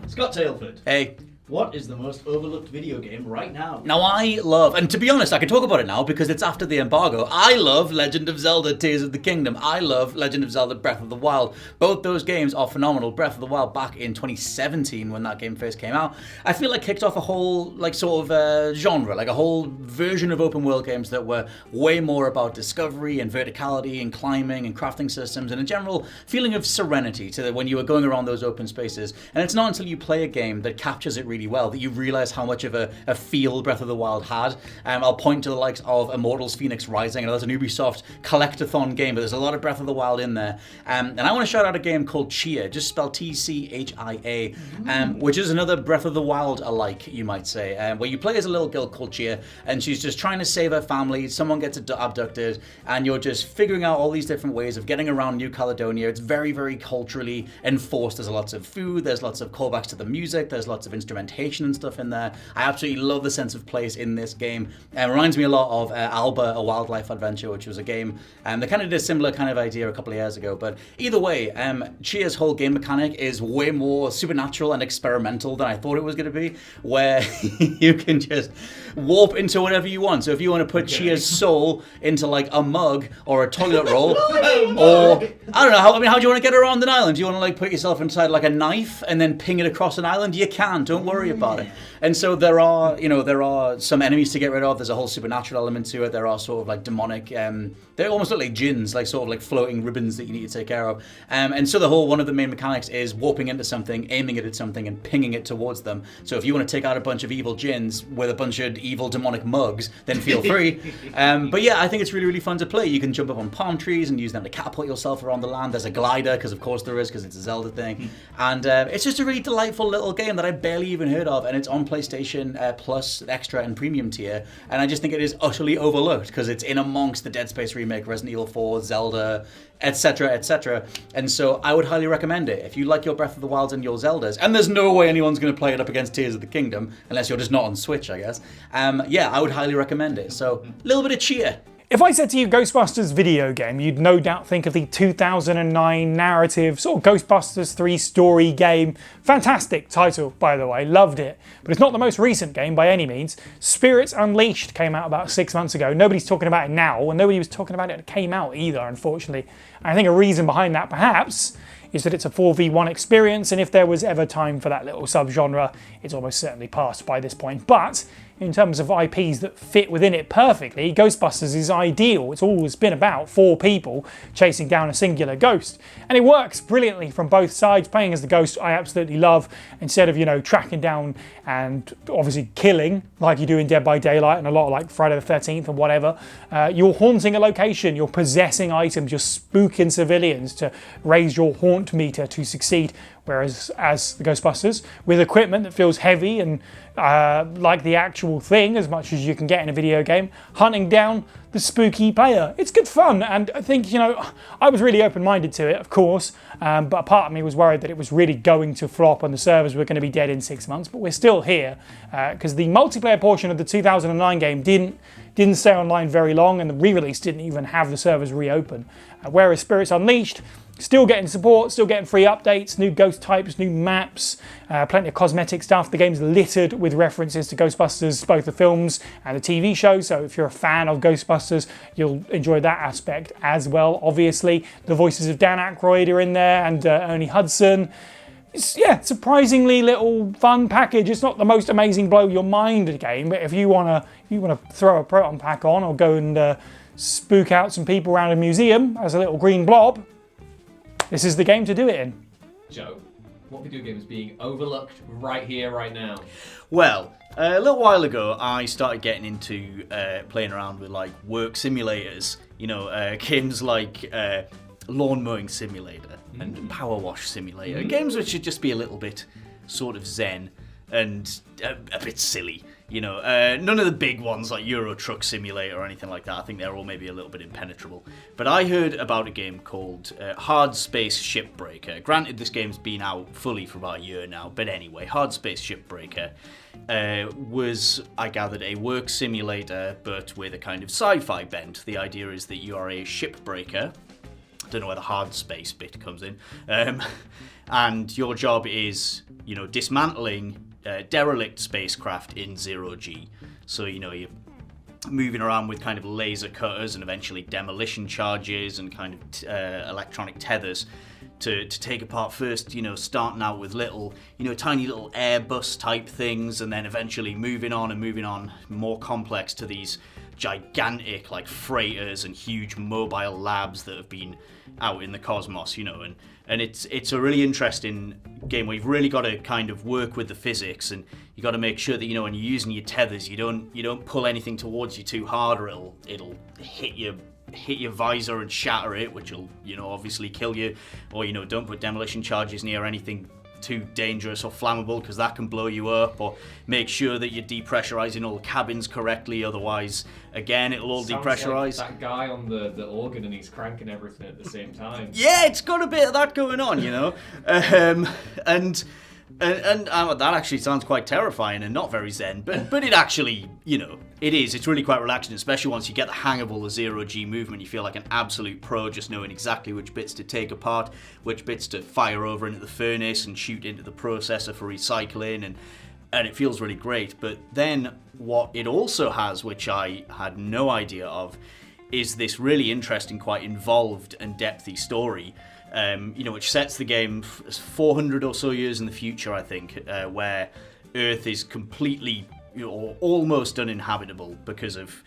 Scott Tailford. Hey. What is the most overlooked video game right now? Now I love, and to be honest, I can talk about it now because it's after the embargo. I love Legend of Zelda Tears of the Kingdom. I love Legend of Zelda Breath of the Wild. Both those games are phenomenal. Breath of the Wild back in 2017 when that game first came out, I feel like kicked off a whole genre, like a whole version of open world games that were way more about discovery and verticality and climbing and crafting systems and a general feeling of serenity to when you were going around those open spaces. And it's not until you play a game that captures it really well that you realize how much of a feel Breath of the Wild had. I'll point to the likes of Immortals Phoenix Rising. I know that's an Ubisoft collectathon game, but there's a lot of Breath of the Wild in there. And I want to shout out a game called Chia, just spelled T-C-H-I-A, which is another Breath of the Wild alike, you might say, where you play as a little girl called Chia, and she's just trying to save her family. Someone gets abducted, and you're just figuring out all these different ways of getting around New Caledonia. It's very, very culturally enforced. There's lots of food, there's lots of callbacks to the music, there's lots of instrumentation and stuff in there. I absolutely love the sense of place in this game. It reminds me a lot of Alba, A Wildlife Adventure, which was a game that kind of did a similar kind of idea a couple of years ago. But either way, Chia's whole game mechanic is way more supernatural and experimental than I thought it was going to be, where you can just warp into whatever you want. So if you want to put Chia's soul into like a mug or a toilet roll, or I don't know, how do you want to get around an island? Do you want to like put yourself inside like a knife and then ping it across an island? You can, don't worry about it. And so there are some enemies to get rid of. There's a whole supernatural element to it. There are sort of like demonic, they almost look like djinns, like sort of like floating ribbons that you need to take care of. And so one of the main mechanics is warping into something, aiming it at something, and pinging it towards them. So if you want to take out a bunch of evil djinns with a bunch of evil demonic mugs, then feel free. But yeah, I think it's really, really fun to play. You can jump up on palm trees and use them to catapult yourself around the land. There's a glider, because of course there is, because it's a Zelda thing. And it's just a really delightful little game that I barely even heard of, and it's on PlayStation Plus, Extra, and Premium tier. And I just think it is utterly overlooked because it's in amongst the Dead Space remake, Resident Evil 4, Zelda, etc., etc. And so I would highly recommend it if you like your Breath of the Wild and your Zeldas. And there's no way anyone's going to play it up against Tears of the Kingdom unless you're just not on Switch, I guess. Yeah, I would highly recommend it. So a little bit of Chia. If I said to you Ghostbusters video game, you'd no doubt think of the 2009 narrative, sort of Ghostbusters 3 story game. Fantastic title, by the way, loved it. But it's not the most recent game by any means. Spirits Unleashed came out about 6 months ago. Nobody's talking about it now, and nobody was talking about it when it came out either, unfortunately. And I think a reason behind that, perhaps, is that it's a 4v1 experience, and if there was ever time for that little subgenre, it's almost certainly passed by this point. But in terms of IPs that fit within it perfectly, Ghostbusters is ideal. It's always been about 4 people chasing down a singular ghost. And it works brilliantly from both sides. Playing as the ghost, I absolutely love. Instead of, tracking down and obviously killing, like you do in Dead by Daylight and a lot like Friday the 13th or whatever, you're haunting a location, you're possessing items, you're spooking civilians to raise your haunt meter to succeed. Whereas as the Ghostbusters, with equipment that feels heavy and like the actual thing, as much as you can get in a video game, hunting down the spooky player. It's good fun, and I think, I was really open-minded to it, of course, but a part of me was worried that it was really going to flop and the servers were going to be dead in 6 months, but we're still here, because the multiplayer portion of the 2009 game didn't stay online very long, and the re-release didn't even have the servers reopen. Whereas Spirits Unleashed, still getting support, still getting free updates, new ghost types, new maps, plenty of cosmetic stuff. The game's littered with references to Ghostbusters, both the films and the TV show, so if you're a fan of Ghostbusters, you'll enjoy that aspect as well, obviously. The voices of Dan Aykroyd are in there, and Ernie Hudson. It's, surprisingly little fun package. It's not the most amazing blow your mind game, but if you wanna throw a proton pack on or go and spook out some people around a museum as a little green blob, this is the game to do it in. Joe, what video game is being overlooked right here, right now? Well, a little while ago, I started getting into playing around with like work simulators. Games like Lawn Mowing Simulator and Power Wash Simulator. Games which should just be a little bit sort of zen and a bit silly. None of the big ones like Euro Truck Simulator or anything like that. I think they're all maybe a little bit impenetrable. But I heard about a game called Hard Space Shipbreaker. Granted, this game's been out fully for about a year now, but anyway, Hard Space Shipbreaker was, I gathered, a work simulator, but with a kind of sci-fi bent. The idea is that you are a shipbreaker, don't know where the hard space bit comes in. And your job is, dismantling derelict spacecraft in 0G. So, you're moving around with kind of laser cutters and eventually demolition charges and kind of electronic tethers to take apart first, starting out with little, tiny little Airbus type things, and then eventually moving on, more complex to these gigantic like freighters and huge mobile labs that have been out in the cosmos, and it's a really interesting game where you've really got to kind of work with the physics, and you got to make sure that when you're using your tethers, you don't pull anything towards you too hard, or it'll hit your visor and shatter it, which will obviously kill you, or don't put demolition charges near anything too dangerous or flammable, because that can blow you up, or make sure that you're depressurizing all the cabins correctly, otherwise again it'll all depressurize. Like that guy on the organ, and he's cranking everything at the same time. Yeah, it's got a bit of that going on, and that actually sounds quite terrifying and not very zen, but it actually, it's really quite relaxing, especially once you get the hang of all the 0G movement. You feel like an absolute pro, just knowing exactly which bits to take apart, which bits to fire over into the furnace and shoot into the processor for recycling, and it feels really great. But then what it also has, which I had no idea of, is this really interesting, quite involved and depthy story, which sets the game 400 or so years in the future, I think, where Earth is completely or almost uninhabitable because of,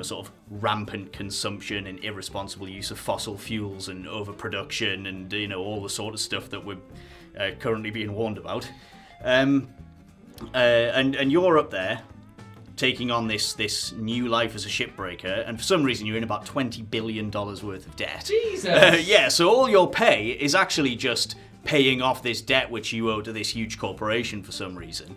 sort of rampant consumption and irresponsible use of fossil fuels and overproduction and, all the sort of stuff that we're currently being warned about. And you're up there taking on this new life as a shipbreaker, and for some reason you're in about $20 billion worth of debt. Jesus! Yeah, so all your pay is actually just paying off this debt which you owe to this huge corporation for some reason.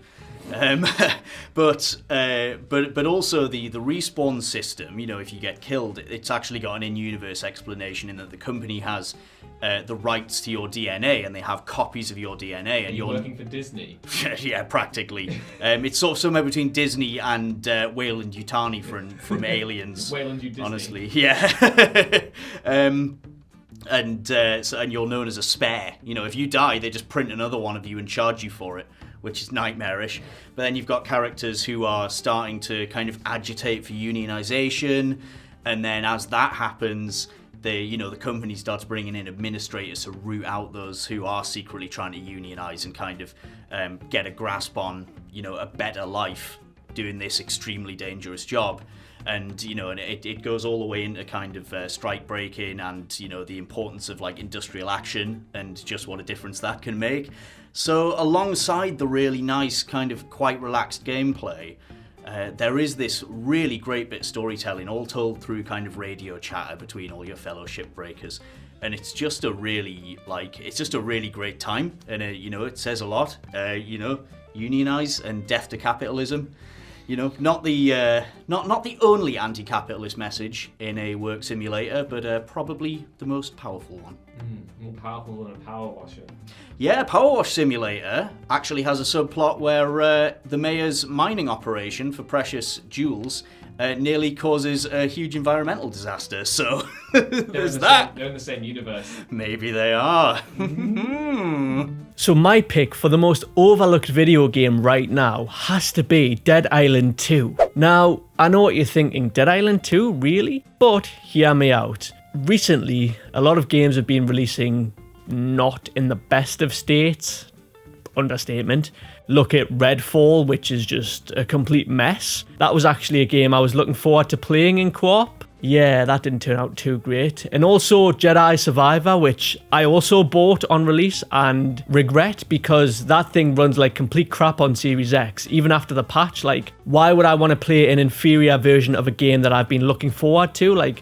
But also the respawn system, if you get killed, it's actually got an in-universe explanation in that the company has the rights to your DNA, and they have copies of your DNA. And you're working for Disney. Yeah, practically. It's sort of somewhere between Disney and Wayland Yutani from Aliens. Wayland Disney. Honestly, yeah. And you're known as a spare. If you die, they just print another one of you and charge you for it, which is nightmarish. But then you've got characters who are starting to kind of agitate for unionization, and then as that happens, the company starts bringing in administrators to root out those who are secretly trying to unionize and kind of get a grasp on, a better life doing this extremely dangerous job. And, and it goes all the way into kind of strike breaking and, the importance of like industrial action and just what a difference that can make. So alongside the really nice kind of quite relaxed gameplay, there is this really great bit of storytelling, all told through kind of radio chatter between all your fellow shipbreakers. And it's just a really great time. And, it says a lot, unionize and death to capitalism. Not the only anti-capitalist message in a work simulator, but probably the most powerful one. More powerful than a power washer. Yeah, Power Wash Simulator actually has a subplot where the mayor's mining operation for precious jewels nearly causes a huge environmental disaster. So there's that. They're in the same universe. Maybe they are. So my pick for the most overlooked video game right now has to be Dead Island 2. Now, I know what you're thinking, Dead Island 2, really? But hear me out. Recently, a lot of games have been releasing not in the best of states. Understatement. Look at Redfall, which is just a complete mess. That was actually a game I was looking forward to playing in co-op. Yeah, that didn't turn out too great. And also Jedi Survivor, which I also bought on release and regret because that thing runs like complete crap on Series X, even after the patch. Like, why would I want to play an inferior version of a game that I've been looking forward to? Like,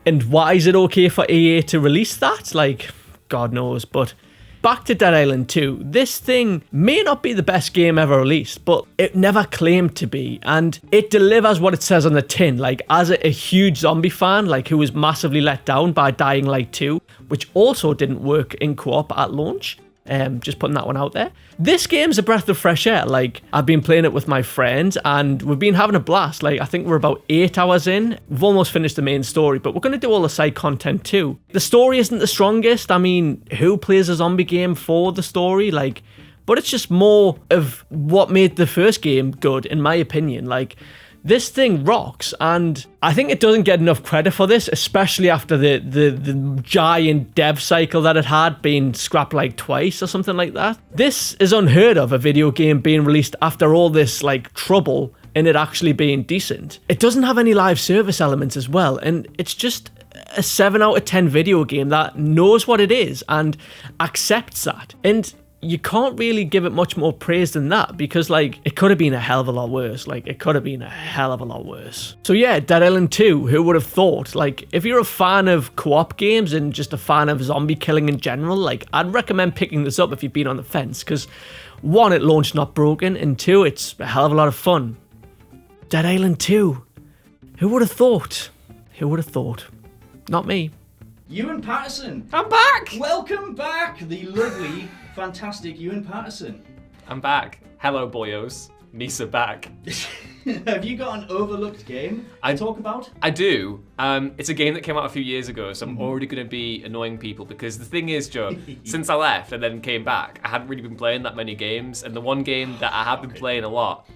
and why is it okay for EA to release that? Like, God knows. But back to Dead Island 2. This thing may not be the best game ever released, but it never claimed to be. And it delivers what it says on the tin. Like, as a huge zombie fan, like, who was massively let down by Dying Light 2, which also didn't work in co-op at launch, Just putting that one out there. This game's a breath of fresh air. Like, I've been playing it with my friends and we've been having a blast. Like, I think we're about 8 hours in. We've almost finished the main story, but we're going to do all the side content too. The story isn't the strongest. I mean, who plays a zombie game for the story? Like, but it's just more of what made the first game good, in my opinion. Like, this thing rocks, and I think it doesn't get enough credit for this, especially after the giant dev cycle that it had, been scrapped like twice or something like that. This is unheard of, a video game being released after all this like trouble and it actually being decent. It doesn't have any live service elements as well, and it's just a 7 out of 10 video game that knows what it is and accepts that. And you can't really give it much more praise than that, because like, it could have been a hell of a lot worse. Like, it could have been a hell of a lot worse. So yeah, Dead Island 2, who would have thought? Like, if you're a fan of co-op games and just a fan of zombie killing in general, like, I'd recommend picking this up if you've been on the fence, because 1, it launched not broken, and 2, it's a hell of a lot of fun. Dead Island 2, who would have thought? Who would have thought? Not me. Ewan Patterson. I'm back! Welcome back, the lovely, fantastic Ewan Patterson. I'm back. Hello, boyos. Misa back. Have you got an overlooked game to talk about? I do. It's a game that came out a few years ago, so I'm already going to be annoying people, because the thing is, Joe, since I left and then came back, I hadn't really been playing that many games, and the one game that I have been playing a lot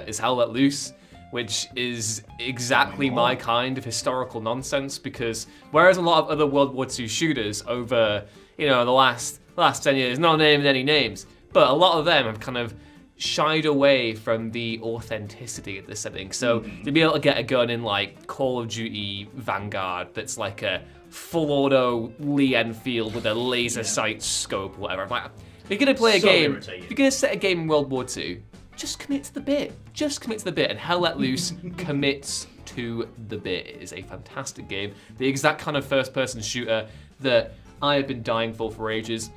is Hell Let Loose, which is exactly my kind of historical nonsense, because whereas a lot of other World War II shooters over, you know, the last 10 years, not naming any names, but a lot of them have kind of shied away from the authenticity of the setting. So to be able to get a gun in like Call of Duty Vanguard that's like a full auto Lee Enfield with a laser sight scope or whatever. I'm like, if you're gonna play a game, if you're gonna set a game in World War II, just commit to the bit. Just commit to the bit. And Hell Let Loose commits to the bit. It is a fantastic game. The exact kind of first-person shooter that I have been dying for ages.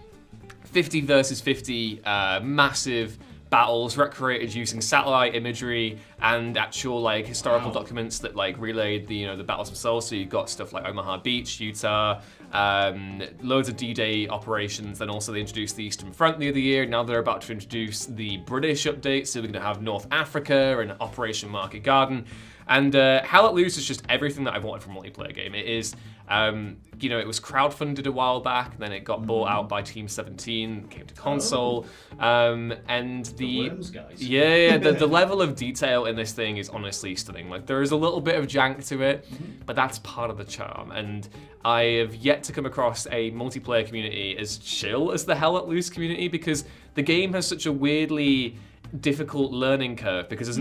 50 versus 50, massive battles recreated using satellite imagery and actual like historical documents that like relayed the the battles themselves. So you've got stuff like Omaha Beach, Utah, loads of D-Day operations. Then also they introduced the Eastern Front the other year. Now they're about to introduce the British update. So we're going to have North Africa and Operation Market Garden. And Hell Let Loose is just everything that I've wanted from a multiplayer game. It is, it was crowdfunded a while back, then it got bought out by Team 17, came to console, and the Worms guys. the level of detail in this thing is honestly stunning. Like, there is a little bit of jank to it, but that's part of the charm. And I have yet to come across a multiplayer community as chill as the Hell Let Loose community, because the game has such a weirdly difficult learning curve, because there's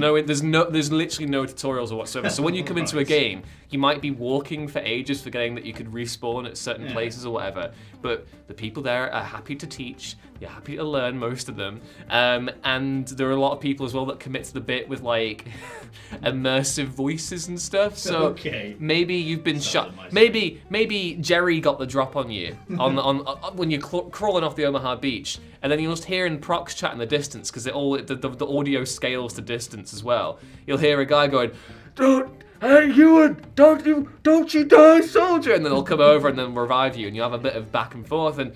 literally no tutorials or whatsoever. So when you come into a game, you might be walking for ages, forgetting that you could respawn at certain places or whatever. But the people there are happy to teach. You're happy to learn, most of them. And there are a lot of people as well that commit to the bit with like immersive voices and stuff. So maybe you've been shot. Maybe Jerry got the drop on you on when you're crawling off the Omaha Beach, and then you're just hearing procs chat in the distance, because the audio scales to distance as well. You'll hear a guy going, "Hey Ewan, don't you die, soldier!" And then they'll come over and then revive you, and you'll have a bit of back and forth. And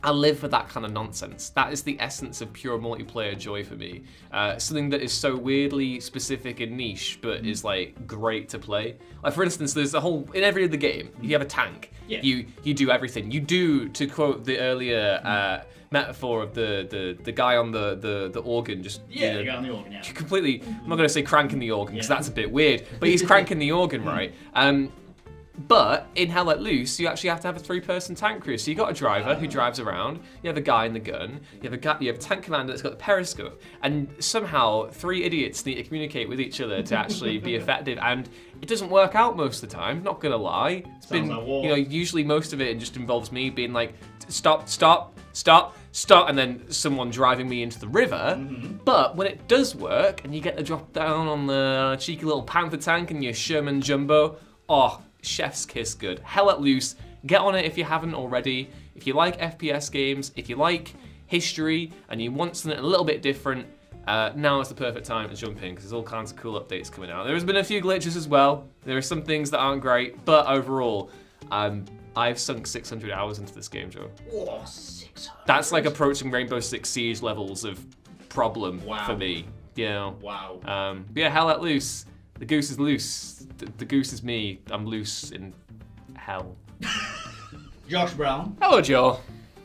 I live for that kind of nonsense. That is the essence of pure multiplayer joy for me. Something that is so weirdly specific and niche, but is like great to play. Like, for instance, there's in every other game, you have a tank. Yeah. You do everything. You do, to quote the earlier metaphor of the guy on the organ, just the guy on the organ, completely. I'm not gonna say cranking the organ, because that's a bit weird, but he's cranking the organ, right? But in Hell Let Loose, you actually have to have a 3-person tank crew. So you got a driver who drives around, you have a guy in the gun, you have a tank commander that's got the periscope, and somehow 3 idiots need to communicate with each other to actually be effective. And it doesn't work out most of the time, not gonna lie. It's been, usually most of it just involves me being like, stop, and then someone driving me into the river. But when it does work, and you get the drop down on the cheeky little Panther tank and your Sherman Jumbo, chef's kiss good. Hell Let Loose, get on it if you haven't already. If you like FPS games, if you like history, and you want something a little bit different, now is the perfect time to jump in, because there's all kinds of cool updates coming out. There has been a few glitches as well. There are some things that aren't great, but overall, I'm I've sunk 600 hours into this game, Joe. Oh, 600. That's like approaching Rainbow Six Siege levels of problem for me. You know. Wow. Yeah, hell let loose. The goose is loose. The goose is me. I'm loose in hell. Josh Brown, Hello, Joe.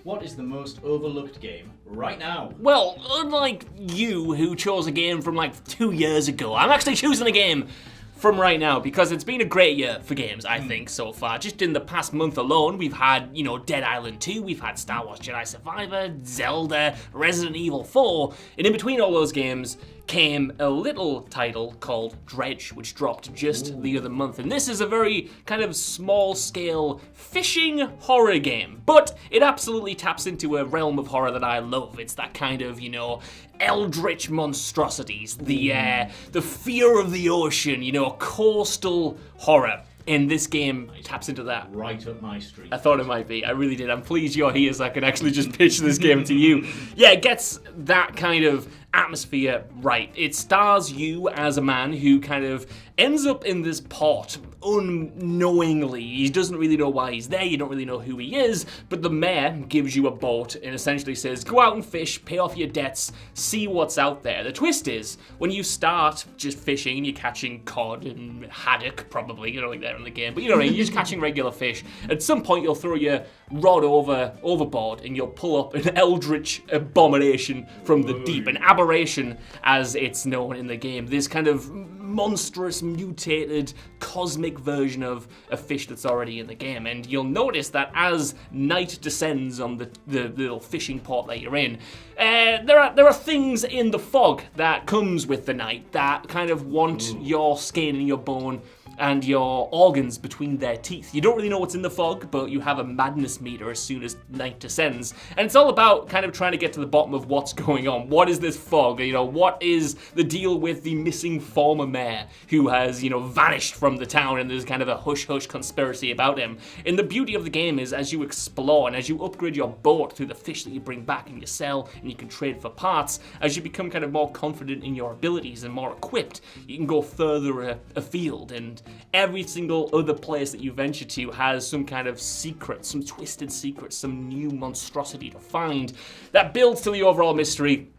what is the most overlooked game right now? Well, unlike you who chose a game from like 2 years ago, I'm actually choosing a game from right now because it's been a great year for games, I think, so far. Just in the past month alone, we've had, you know, Dead Island 2, we've had Star Wars Jedi Survivor, Zelda, Resident Evil 4, and in between all those games came a little title called Dredge, which dropped just the other month. And this is a very kind of small-scale fishing horror game, but it absolutely taps into a realm of horror that I love. It's that kind of, you know, eldritch monstrosities, the fear of the ocean, you know, coastal horror. And this game taps into that. Right up my street. I thought it might be. I really did. I'm pleased you're here so I can actually just pitch this game to you. Yeah, it gets that kind of atmosphere right. It stars you as a man who kind of ends up in this port unknowingly. He doesn't really know why he's there. You don't really know who he is. But the mayor gives you a boat and essentially says, go out and fish, pay off your debts, see what's out there. The twist is, when you start just fishing and you're catching cod and haddock, probably, you know, like they're in the game, but you know what I mean, you're just catching regular fish. At some point, you'll throw your rod overboard and you'll pull up an eldritch abomination from the deep, an aberration as it's known in the game. This kind of monstrous, mutated, cosmic version of a fish that's already in the game. And you'll notice that as night descends on the little fishing port that you're in, there are things in the fog that comes with the night that kind of want your skin and your bone and your organs between their teeth. You don't really know what's in the fog, but you have a madness meter as soon as night descends. And it's all about kind of trying to get to the bottom of what's going on. What is this fog? You know, what is the deal with the missing former mayor who has, you know, vanished from the town, and there's kind of a hush-hush conspiracy about him. And the beauty of the game is, as you explore and as you upgrade your boat through the fish that you bring back and you sell and you can trade for parts, as you become kind of more confident in your abilities and more equipped, you can go further afield. And every single other place that you venture to has some kind of secret, some twisted secret, some new monstrosity to find that builds to the overall mystery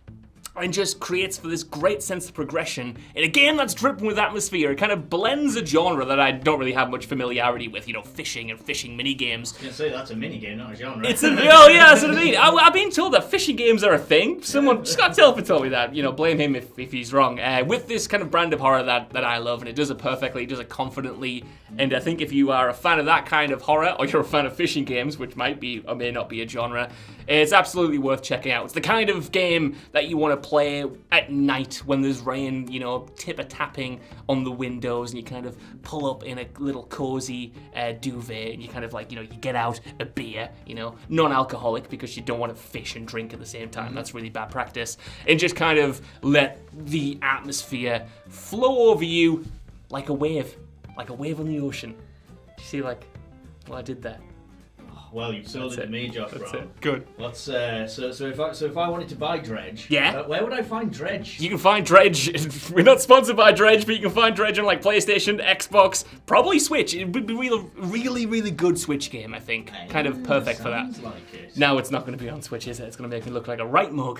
and just creates for this great sense of progression in a game that's dripping with atmosphere. It kind of blends a genre that I don't really have much familiarity with, you know, fishing and fishing mini games. I was going to say, that's a minigame, not a genre. Oh yeah, that's what I mean. I've been told that fishing games are a thing. Someone, Scott Telford told me that. You know, blame him if he's wrong. With this kind of brand of horror that I love, and it does it perfectly, it does it confidently, and I think if you are a fan of that kind of horror, or you're a fan of fishing games, which might be or may not be a genre, it's absolutely worth checking out. It's the kind of game that you want to play at night when there's rain, you know, tip-a-tapping on the windows, and you kind of pull up in a little cozy duvet, and you kind of like, you know, you get out a beer, you know, non-alcoholic because you don't want to fish and drink at the same time. That's really bad practice. And just kind of let the atmosphere flow over you like a wave on the ocean. You see, like, what I did there? Well, you've sold it to me, Josh Brown. It. Good. Let's so if I wanted to buy Dredge, Yeah? where would I find Dredge? You can find Dredge. We're not sponsored by Dredge, but you can find Dredge on like PlayStation, Xbox, probably Switch. It would be really good Switch game, I think. Kind of perfect for that. Sounds like it. No, it's not going to be on Switch, is it? It's going to make me look like a right mug.